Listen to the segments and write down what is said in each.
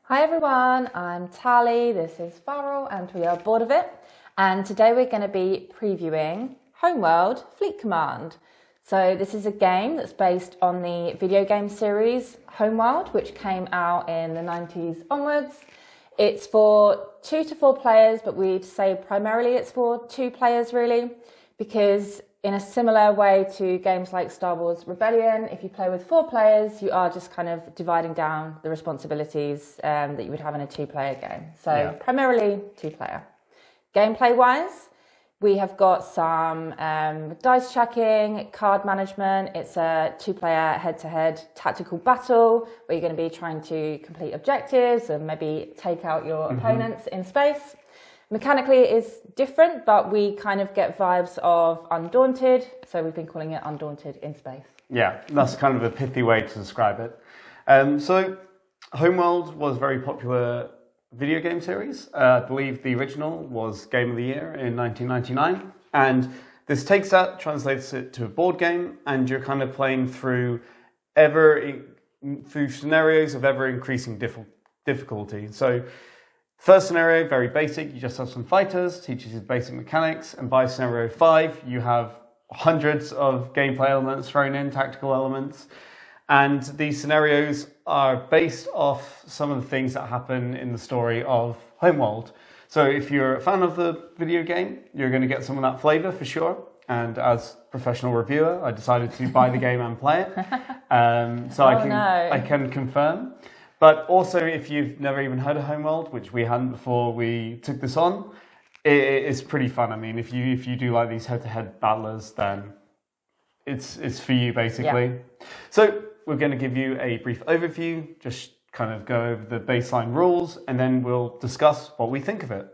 Hi everyone, I'm Tally, this is Farrell, and we are bored of it. And today we're going to be previewing Homeworld Fleet Command. So this is a game that's based on the video game series Homeworld, which came out in the 90s onwards. It's for 2 to 4 players, but we'd say primarily it's for 2 players really, because in a similar way to games like Star Wars Rebellion, if you play with 4 players, you are just kind of dividing down the responsibilities that you would have in a 2-player game. So primarily 2-player. Gameplay-wise, we have got some dice chucking, card management. It's a 2-player head-to-head tactical battle where you're going to be trying to complete objectives and maybe take out your opponents in space. Mechanically it is different, but we kind of get vibes of Undaunted, so we've been calling it Undaunted in space. Yeah, that's kind of a pithy way to describe it. So Homeworld was a very popular video game series. I believe the original was Game of the Year in 1999, and this takes that, translates it to a board game, and you're kind of playing through scenarios of ever increasing difficulty. So first scenario, very basic, you just have some fighters, teaches you basic mechanics, and by scenario 5 you have hundreds of gameplay elements thrown in, tactical elements, and these scenarios are based off some of the things that happen in the story of Homeworld. So if you're a fan of the video game, you're going to get some of that flavour for sure, and as professional reviewer I decided to buy the game and play it, I can confirm. But also, if you've never even heard of Homeworld, which we hadn't before we took this on, it's pretty fun. I mean, if you do like these head-to-head battlers, then it's for you, basically. Yeah. So we're going to give you a brief overview, just kind of go over the baseline rules, and then we'll discuss what we think of it.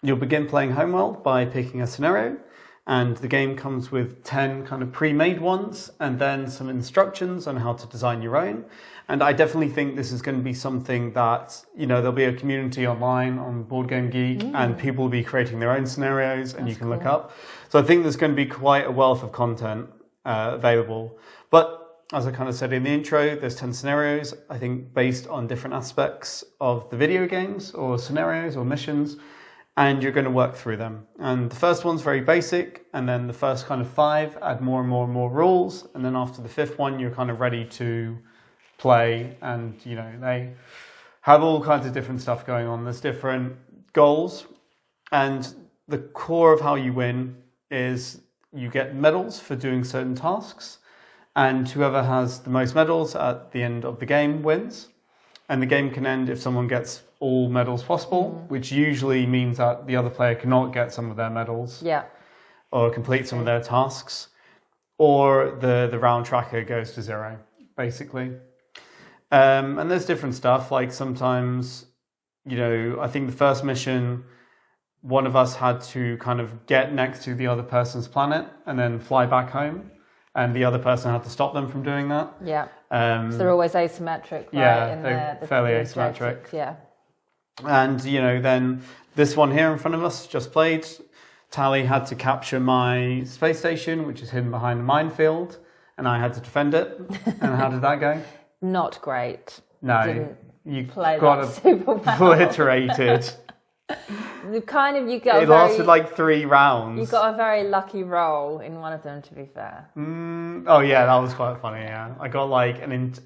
You'll begin playing Homeworld by picking a scenario, and the game comes with 10 kind of pre-made ones and then some instructions on how to design your own. And I definitely think this is going to be something that, there'll be a community online on Board Game Geek and people will be creating their own scenarios and you can look up. So I think there's going to be quite a wealth of content available. But as I kind of said in the intro, there's 10 scenarios, I think based on different aspects of the video games or scenarios or missions. And you're going to work through them. And the first one's very basic, and then the first kind of 5 add more and more and more rules, and then after the 5th one you're kind of ready to play, and they have all kinds of different stuff going on. There's different goals, and the core of how you win is you get medals for doing certain tasks, and whoever has the most medals at the end of the game wins. And the game can end if someone gets all medals possible, which usually means that the other player cannot get some of their medals or complete some of their tasks, or the round tracker goes to 0, basically. And there's different stuff, like sometimes, I think the first mission, one of us had to kind of get next to the other person's planet and then fly back home. And the other person had to stop them from doing that. Yeah. So they're always asymmetric, right? Yeah, they're fairly asymmetric. Yeah. And, then this one here in front of us just played. Tally had to capture my space station, which is hidden behind a minefield, and I had to defend it. And how did that go? Not great. No. You got obliterated. It lasted like 3 rounds. You got a very lucky roll in one of them, to be fair. Oh yeah, that was quite funny. Yeah, I got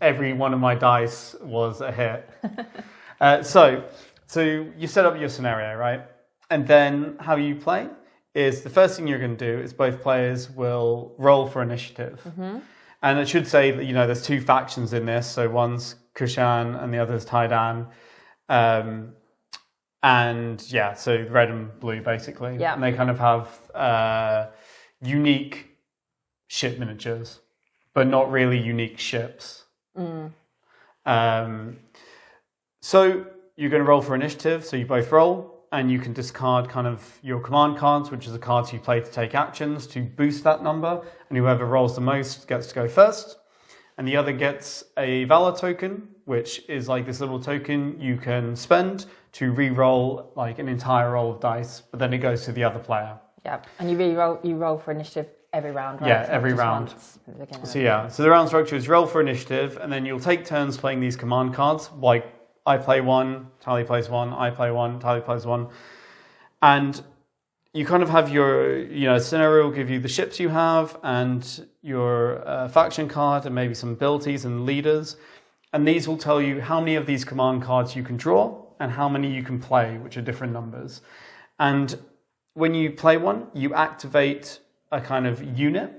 every one of my dice was a hit. So you set up your scenario, right? And then how you play is the first thing you're going to do is both players will roll for initiative. And it should say that there's 2 factions in this. So one's Kushan and the other's Taidan. And yeah, so red and blue basically. Yeah. And they kind of have unique ship miniatures, but not really unique ships. So you're going to roll for initiative. So you both roll, and you can discard kind of your command cards, which is the cards you play to take actions to boost that number. And whoever rolls the most gets to go first. And the other gets a valor token, which is like this little token you can spend to re-roll like an entire roll of dice, but then it goes to the other player. Yeah, and you roll for initiative every round, right? Yeah, every round. So the round structure is roll for initiative, and then you'll take turns playing these command cards. Like I play one, Tally plays one, I play one, Tally plays one, and you kind of have your, scenario will give you the ships you have and your faction card and maybe some abilities and leaders. And these will tell you how many of these command cards you can draw and how many you can play, which are different numbers. And when you play one, you activate a kind of unit.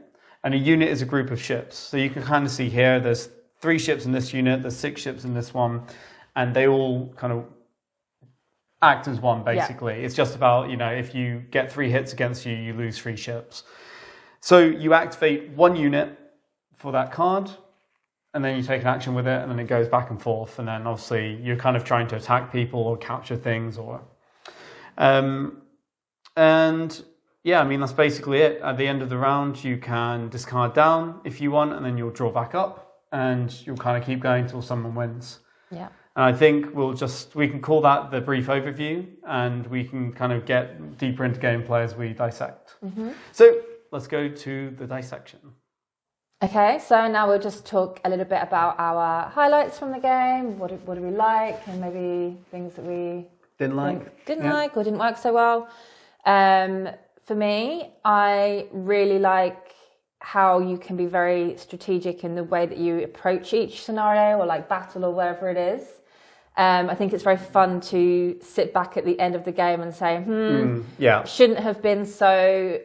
And a unit is a group of ships. So you can kind of see here, there's 3 ships in this unit, there's 6 ships in this one. And they all kind of act as one, basically. Yeah. It's just about, if you get 3 hits against you, you lose 3 ships. So you activate one unit for that card, and then you take an action with it, and then it goes back and forth. And then obviously you're kind of trying to attack people or capture things or... and yeah, I mean, that's basically it. At the end of the round, you can discard down if you want, and then you'll draw back up, and you'll kind of keep going till someone wins. Yeah. And I think we can call that the brief overview, and we can kind of get deeper into gameplay as we dissect. Mm-hmm. So let's go to the dissection. Okay, so now we'll just talk a little bit about our highlights from the game. What do we like, and maybe things that we didn't like or didn't work so well. For me, I really like how you can be very strategic in the way that you approach each scenario or like battle or wherever it is. I think it's very fun to sit back at the end of the game and say, shouldn't have been so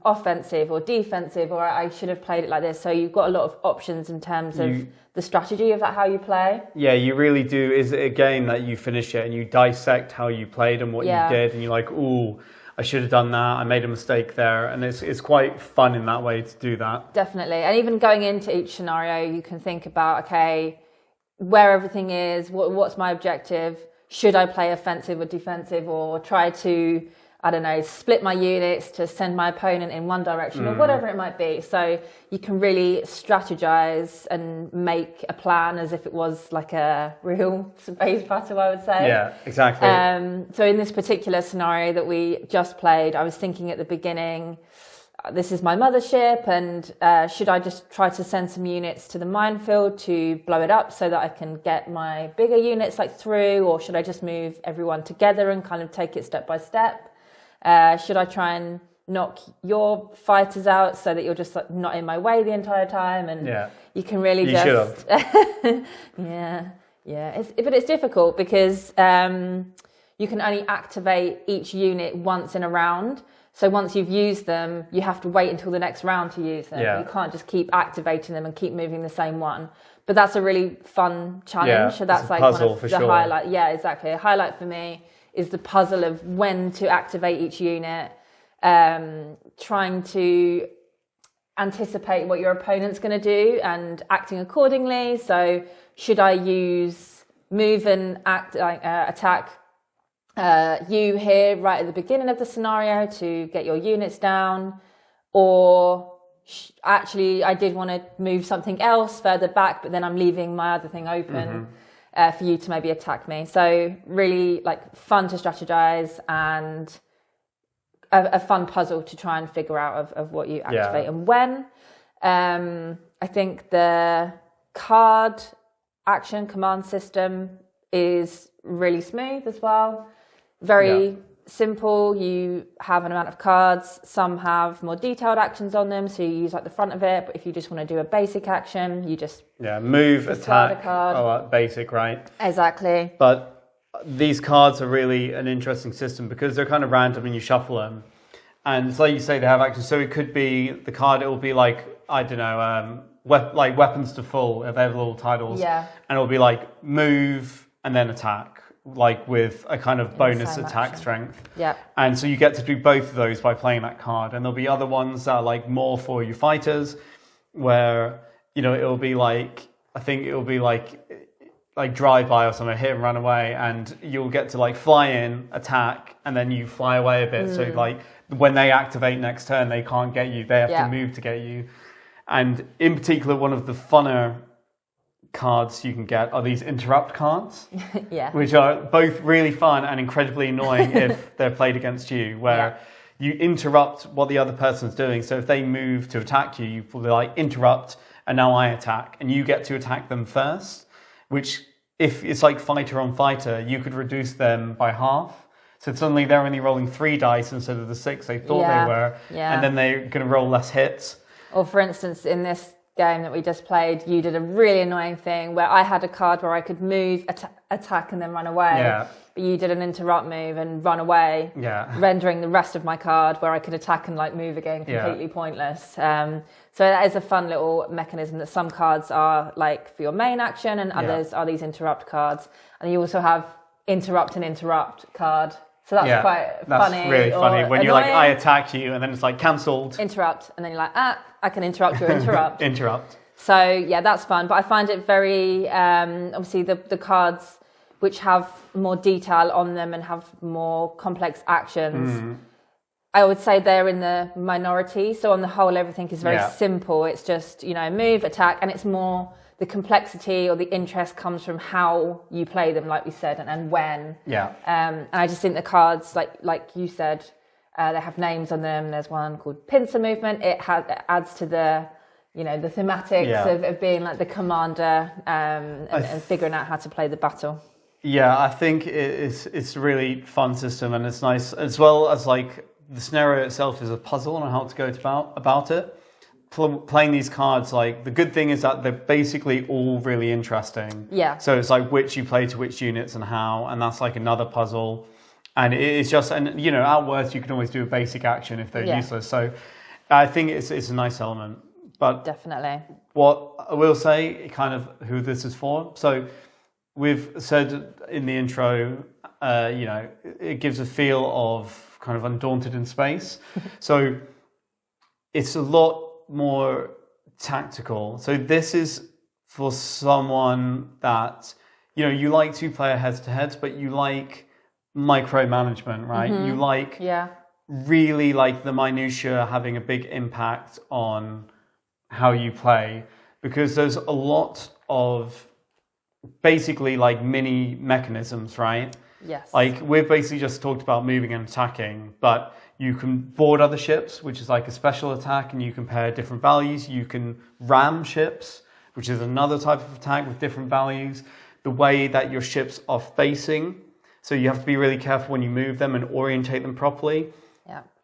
offensive or defensive, or I should have played it like this. So you've got a lot of options in terms of the strategy of how you play. Yeah, you really do. Is it a game that you finish it and you dissect how you played and what you did, and you're like, ooh, I should have done that, I made a mistake there. And it's quite fun in that way to do that. Definitely. And even going into each scenario, you can think about, okay, where everything is, what's my objective? Should I play offensive or defensive, or try to, I don't know, split my units to send my opponent in one direction or whatever it might be. So you can really strategize and make a plan as if it was like a real space battle, I would say. Yeah, exactly. So in this particular scenario that we just played, I was thinking at the beginning, this is my mothership, and should I just try to send some units to the minefield to blow it up so that I can get my bigger units through, or should I just move everyone together and kind of take it step by step? Should I try and knock your fighters out so that you're just not in my way the entire time? And you can really you should have. But it's difficult because you can only activate each unit once in a round. So once you've used them, you have to wait until the next round to use them. Yeah. You can't just keep activating them and keep moving the same one. But that's a really fun challenge. Yeah, so that's like one of the highlight. Yeah, exactly. A highlight for me is the puzzle of when to activate each unit, trying to anticipate what your opponent's going to do and acting accordingly. So should I use move and attack you here right at the beginning of the scenario to get your units down, or actually I did want to move something else further back, but then I'm leaving my other thing open for you to maybe attack me. So really fun to strategize, and a fun puzzle to try and figure out of what you activate and when. I think the card action command system is really smooth as well. Very simple. You have an amount of cards. Some have more detailed actions on them, so you use the front of it. But if you just want to do a basic action, you just move, attack. Basic, right? Exactly. But these cards are really an interesting system because they're kind of random and you shuffle them. And so you say they have actions. So it could be the card. It will be I don't know, weapons to full. They have little titles. Yeah. And it will be move and then attack. With a kind of bonus attack strength. Yeah. And so you get to do both of those by playing that card. And there'll be other ones that are more for your fighters, where, it'll be I think it'll be drive-by or something, hit and run away, and you'll get to fly in, attack, and then you fly away a bit. So when they activate next turn, they can't get you. They have to move to get you. And in particular, one of the funner cards you can get are these interrupt cards, yeah, which are both really fun and incredibly annoying if they're played against you, where you interrupt what the other person's doing. So if they move to attack you, you probably like interrupt, and now I attack, and you get to attack them first, which if it's like fighter on fighter, you could reduce them by half. So suddenly they're only rolling 3 dice instead of the 6 they thought they were, and then they're going to roll less hits. Or for instance, in this game that we just played, you did a really annoying thing where I had a card where I could move, attack and then run away. But you did an interrupt move and run away, rendering the rest of my card where I could attack and like move again completely pointless. So that is a fun little mechanism that some cards are like for your main action and others are these interrupt cards. And you also have interrupt and interrupt card. So that's quite funny. That's really funny when you're like, I attack you, and then it's like cancelled. Interrupt, and then you're like, I can interrupt your interrupt. Interrupt. So yeah, that's fun. But I find it very, obviously the cards which have more detail on them and have more complex actions, I would say they're in the minority. So on the whole, everything is very simple. It's just, move, attack, and it's more the complexity or the interest comes from how you play them, like we said, and when. And I just think the cards, like you said, they have names on them. There's one called Pincer Movement. It adds to the, the thematics of being like the commander and figuring out how to play the battle. Yeah, I think it's a really fun system, and it's nice, as well as like the scenario itself is a puzzle on how to go about it. Playing these cards, like the good thing is that they're basically all really interesting. So it's like which you play to which units and how, and that's like another puzzle. And it's just, and at worst you can always do a basic action if they're useless. So I think it's a nice element. But definitely, what I will say, kind of who this is for. So we've said in the intro, it gives a feel of kind of Undaunted in space. So it's a lot more tactical. So this is for someone that, you like to play a head-to-head, but you like micromanagement, right? You like really like the minutiae having a big impact on how you play, because there's a lot of basically like mini mechanisms, right? Like we've basically just talked about moving and attacking, but you can board other ships, which is like a special attack, and you compare different values. You can ram ships, which is another type of attack with different values. The way that your ships are facing, so you have to be really careful when you move them and orientate them properly.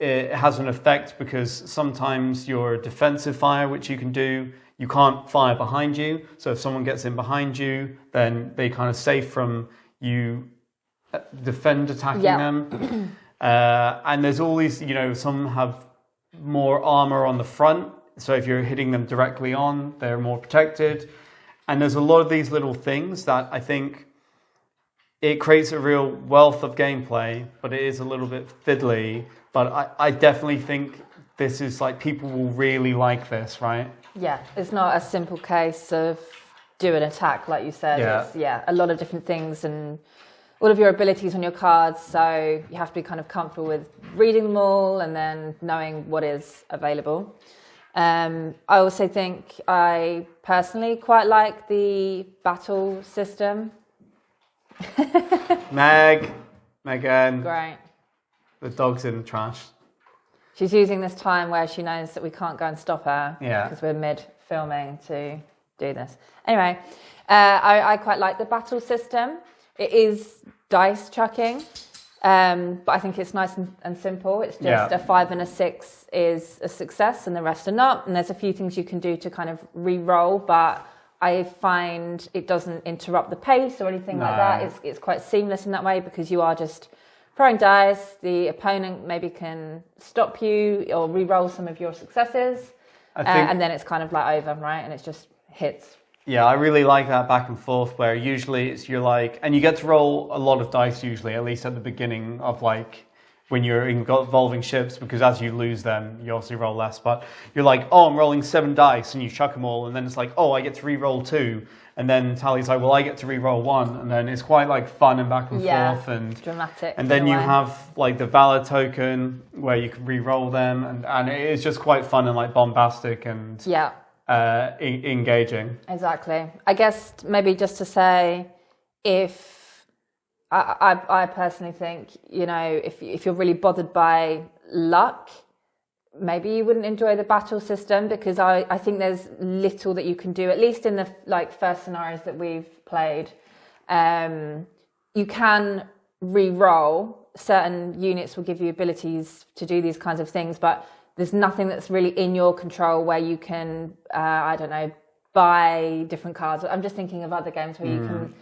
It has an effect because sometimes your defensive fire, which you can do, you can't fire behind you. So if someone gets in behind you, then they kind of safe from you defend attacking them. And there's all these, some have more armor on the front. So if you're hitting them directly on, they're more protected. And there's a lot of these little things that I think it creates a real wealth of gameplay, but it is a little bit fiddly. But I definitely think this is like, people will really like this, right? Yeah, it's not a simple case of do an attack, like you said. It's, a lot of different things and all of your abilities on your cards, so you have to be kind of comfortable with reading them all and then knowing what is available. I also think I personally quite like the battle system. Megan. Great. The dog's in the trash. She's using this time where she knows that we can't go and stop her because we're mid-filming to do this. Anyway, I quite like the battle system. It is dice chucking, but I think it's nice and simple. It's just a 5 and a 6 is a success and the rest are not. And there's a few things you can do to kind of re-roll, but I find it doesn't interrupt the pace or anything like that. It's quite seamless in that way because you are just throwing dice. The opponent maybe can stop you or re-roll some of your successes. And then it's kind of like over, right? And it's just hits. Yeah, I really like that back and forth where usually you're like, and you get to roll a lot of dice usually, at least at the beginning of like when you're involving ships, because as you lose them, you obviously roll less. But you're like, oh, I'm rolling 7 dice, and you chuck them all, and then it's like, oh, I get to re-roll 2. And then Tally's like, well, I get to re-roll 1. And then it's quite like fun and back and forth. And dramatic. And then you have like the Valor token where you can re-roll them. And it is just quite fun and like bombastic. And engaging. Exactly. I guess maybe just to say, if I personally think, you know, if you're really bothered by luck, maybe you wouldn't enjoy the battle system, because I think there's little that you can do, at least in the first scenarios that we've played. You can re-roll. Certain units will give you abilities to do these kinds of things, but there's nothing that's really in your control where you can, I don't know, buy different cards. I'm just thinking of other games where you can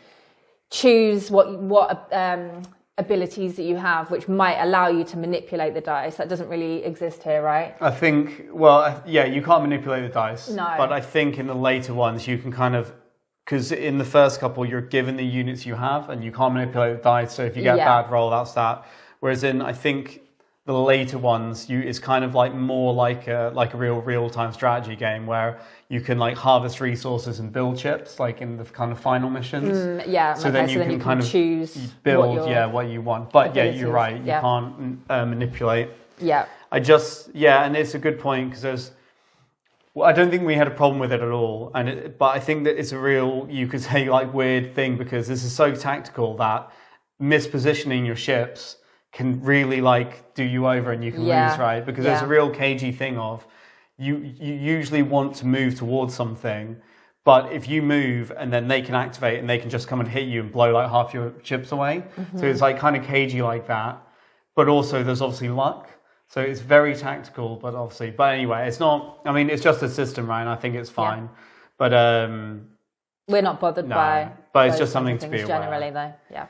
choose what abilities that you have, which might allow you to manipulate the dice. That doesn't really exist here, right? I think, well, yeah, you can't manipulate the dice. No. But I think in the later ones, you can kind of, because in the first couple, you're given the units you have, and you can't manipulate the dice. So if you get a bad roll, that's that. Whereas in, I think, the later ones, it's kind of like more like a real-time strategy game where you can like harvest resources and build chips, like in the kind of final missions. So then you can kind of choose build what you want. But yeah, you're right. You can't manipulate. Yeah. And it's a good point, because I don't think we had a problem with it at all. But I think that it's a real, you could say, like, weird thing, because this is so tactical that mispositioning your ships can really like do you over, and you can lose, right? Because there's a real cagey thing of you usually want to move towards something, but if you move and then they can activate and they can just come and hit you and blow like half your ships away. So it's like kind of cagey like that, but also there's obviously luck. So it's very tactical, but anyway, it's not, I mean, it's just a system, right? And I think it's fine. But we're not bothered by, but it's just something to be aware. Generally though, yeah.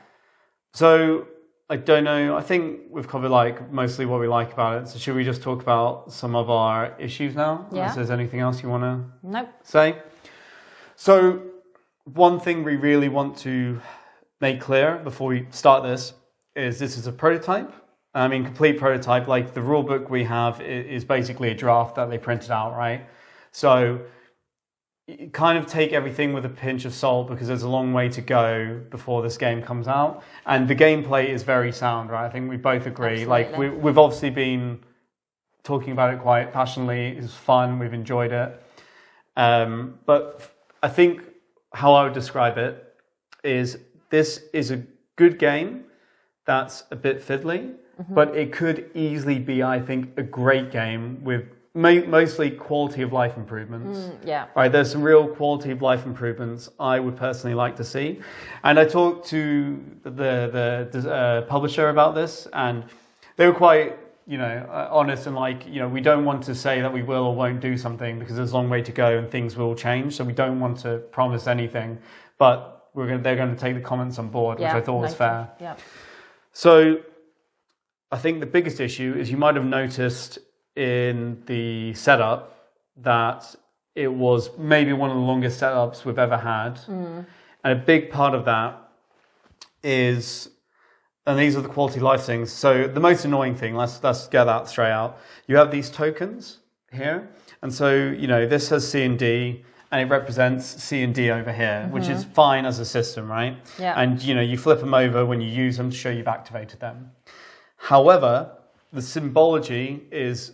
So I don't know. I think we've covered like mostly what we like about it. So should we just talk about some of our issues now? Yeah. Unless there's anything else you want to say? So one thing we really want to make clear before we start this is a prototype. I mean, complete prototype. Like the rule book we have is basically a draft that they printed out, right? So kind of take everything with a pinch of salt, because there's a long way to go before this game comes out, and the gameplay is very sound, right? I think we both agree. Absolutely. Like we've obviously been talking about it quite passionately. It's fun, we've enjoyed it, but I think how I would describe it is this is a good game that's a bit fiddly, but it could easily be, I think, a great game with mostly quality of life improvements. Right, there's some real quality of life improvements I would personally like to see, and I talked to the publisher about this, and they were quite honest, and like, we don't want to say that we will or won't do something, because there's a long way to go and things will change, so we don't want to promise anything, but they're going to take the comments on board, which I thought was fair. So I think the biggest issue is, you might have noticed in the setup that it was maybe one of the longest setups we've ever had. And a big part of that is, and these are the quality of life things. So the most annoying thing, let's get that straight out. You have these tokens here. And so, this says C and D, and it represents C and D over here, which is fine as a system, right? And, you flip them over when you use them to show you've activated them. However, the symbology is,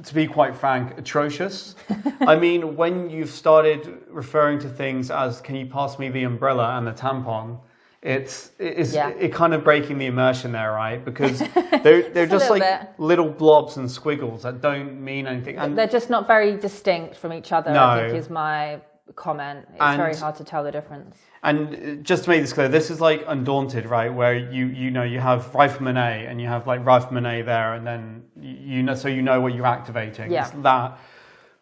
to be quite frank, atrocious. I mean, when you've started referring to things as, can you pass me the umbrella and the tampon, it kind of breaking the immersion there, right? Because they're just like little blobs and squiggles that don't mean anything. And they're just not very distinct from each other, I think is my comment. It's very hard to tell the difference. And just to make this clear, this is like Undaunted, right? Where you have Rifleman A, and you have like Rifleman A there, and then so you know what you're activating. It's that.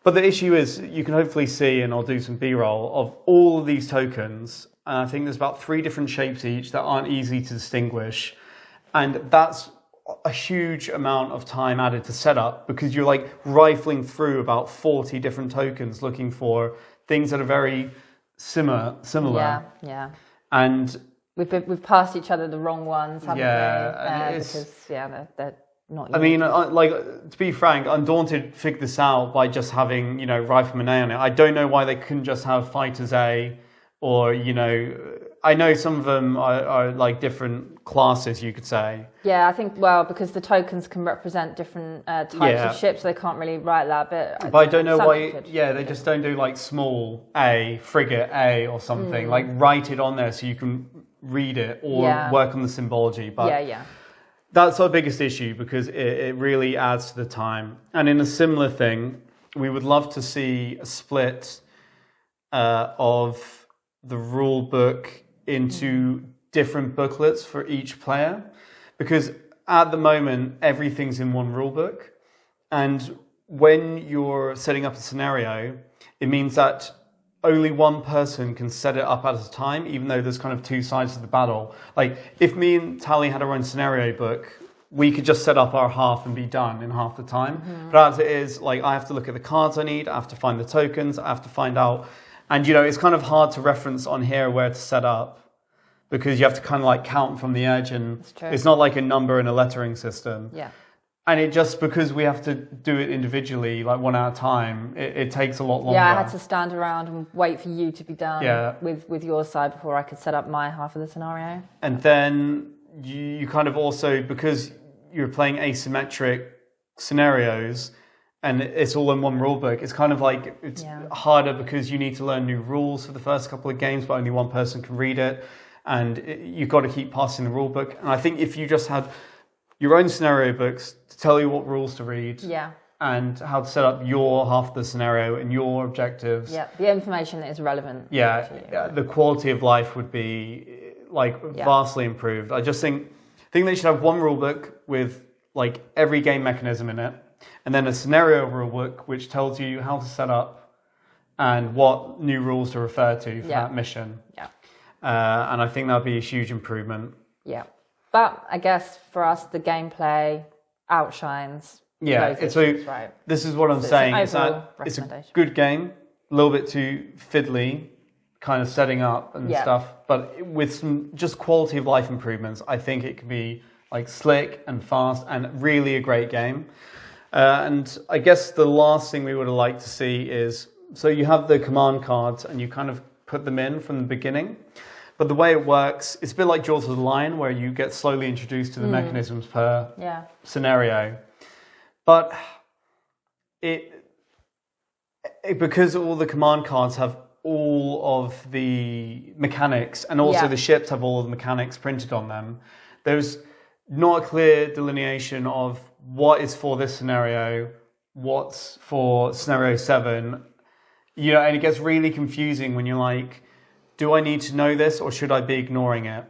But the issue is, you can hopefully see, and I'll do some B-roll of all of these tokens, and I think there's about 3 different shapes each that aren't easy to distinguish, and that's a huge amount of time added to setup, because you're like rifling through about 40 different tokens looking for things that are very similar. And we've passed each other the wrong ones, haven't we? Because they're not unique. I mean, like, to be frank, Undaunted figured this out by just having, Rifleman A on it. I don't know why they couldn't just have Fighters A, or, I know some of them are like different classes, you could say. Yeah, I think, well, because the tokens can represent different types of ships, they can't really write that. But I don't know why, they just don't do like small A, frigate A or something. Like write it on there so you can read it or work on the symbology. But that's our biggest issue because it really adds to the time. And in a similar thing, we would love to see a split of the rule book into different booklets for each player, because at the moment everything's in one rule book, and when you're setting up a scenario, it means that only one person can set it up at a time, even though there's kind of two sides to the battle. Like if me and Tally had our own scenario book, we could just set up our half and be done in half the time. But as it is, like I have to look at the cards I need, I have to find the tokens, I have to find out. And, it's kind of hard to reference on here where to set up because you have to kind of like count from the edge, and it's not like a number and a lettering system. Yeah. And it just, because we have to do it individually, like one at a time, it takes a lot longer. Yeah, I had to stand around and wait for you to be done with your side before I could set up my half of the scenario. And then you kind of also, because you're playing asymmetric scenarios, and it's all in one rule book, it's kind of like, it's harder because you need to learn new rules for the first couple of games, but only one person can read it. And you've got to keep passing the rule book. And I think if you just had your own scenario books to tell you what rules to read and how to set up your half of the scenario and your objectives. Yeah, the information that is relevant. The quality of life would be like vastly improved. I think they should have one rule book with like every game mechanism in it, and then a scenario rulebook which tells you how to set up and what new rules to refer to for that mission. Yeah. And I think that would be a huge improvement. Yeah. But I guess for us, the gameplay outshines those issues, right? This is what I'm saying. It's a good game, a little bit too fiddly, kind of setting up and stuff. But with some just quality of life improvements, I think it could be like slick and fast and really a great game. And I guess the last thing we would have liked to see is, so you have the command cards and you kind of put them in from the beginning. But the way it works, it's a bit like Jaws of the Lion, where you get slowly introduced to the mechanisms per scenario. But because all the command cards have all of the mechanics, and also the ships have all of the mechanics printed on them, there's not a clear delineation of what is for this scenario, what's for scenario 7, and it gets really confusing when you're like, do I need to know this or should I be ignoring it?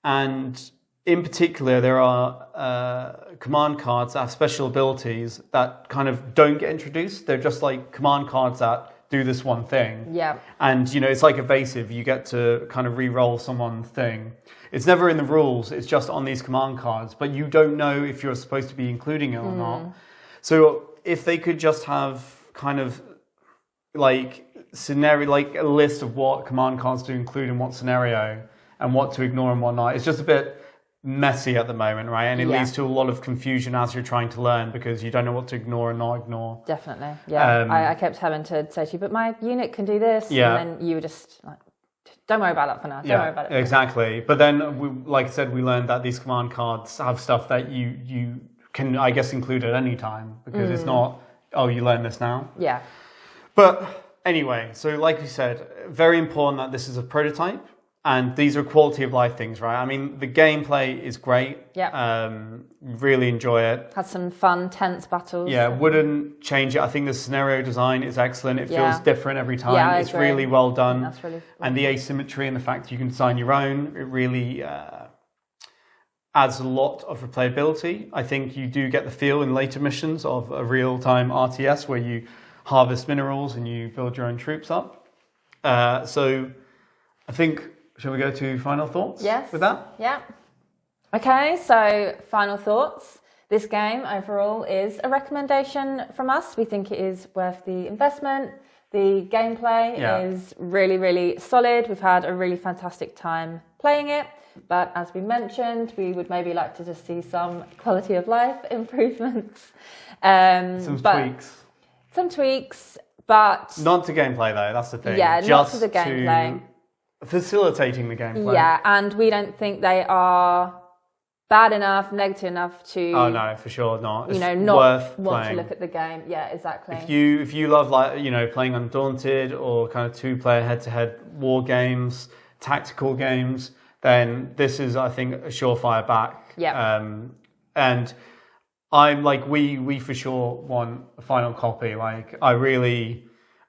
And in particular, there are command cards that have special abilities that kind of don't get introduced. They're just like command cards that do this one thing. Yeah. And, it's like evasive. You get to kind of re-roll someone's thing. It's never in the rules. It's just on these command cards. But you don't know if you're supposed to be including it or not. So if they could just have kind of like scenario, like a list of what command cards to include in what scenario and what to ignore and what not. It's just a bit messy at the moment, right? And it leads to a lot of confusion as you're trying to learn because you don't know what to ignore and not ignore. Definitely, yeah. I kept having to say to you, but my unit can do this. Yeah. And then you were just like, don't worry about that for now. Don't worry about it. Exactly. But then, like I said, we learned that these command cards have stuff that you can, I guess, include at any time because it's not, you learn this now. Yeah. But anyway, so like we said, very important that this is a prototype. And these are quality of life things, right? I mean, the gameplay is great. Yeah. Really enjoy it. Had some fun, tense battles. Yeah, wouldn't change it. I think the scenario design is excellent. It feels different every time. Yeah, it's really well done. That's really fun. And the asymmetry and the fact you can design your own, it really adds a lot of replayability. I think you do get the feel in later missions of a real-time RTS where you harvest minerals and you build your own troops up. So I think... Shall we go to final thoughts with that? Yeah. Okay, so final thoughts. This game overall is a recommendation from us. We think it is worth the investment. The gameplay is really, really solid. We've had a really fantastic time playing it. But as we mentioned, we would maybe like to just see some quality of life improvements. Some tweaks. Some tweaks, but... Not to gameplay though, that's the thing. Yeah, just not to the gameplay. facilitating the gameplay. Yeah, and we don't think they are bad enough, negative enough to. Oh no, for sure not. It's not worth want to look at the game. Yeah, exactly. If you love playing Undaunted or kind of 2-player head-to-head war games, tactical games, then this is, I think, a surefire back. Yeah. And I'm we for sure want a final copy.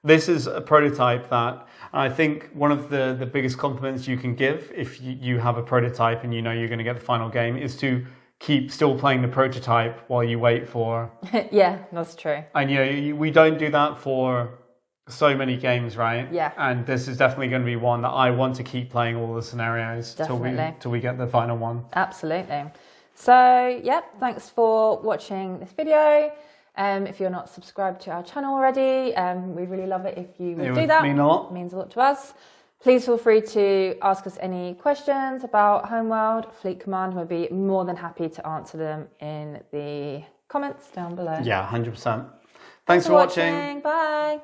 This is a prototype that I think one of the biggest compliments you can give if you have a prototype and you're going to get the final game is to keep still playing the prototype while you wait for. Yeah, that's true. And we don't do that for so many games, right? Yeah. And this is definitely going to be one that I want to keep playing all the scenarios till we get the final one. Absolutely. So, yeah, thanks for watching this video. If you're not subscribed to our channel already, we'd really love it if you would do that. Mean a lot. It means a lot to us. Please feel free to ask us any questions about Homeworld, Fleet Command. We'll be more than happy to answer them in the comments down below. Yeah, 100%. Thanks for watching. Bye.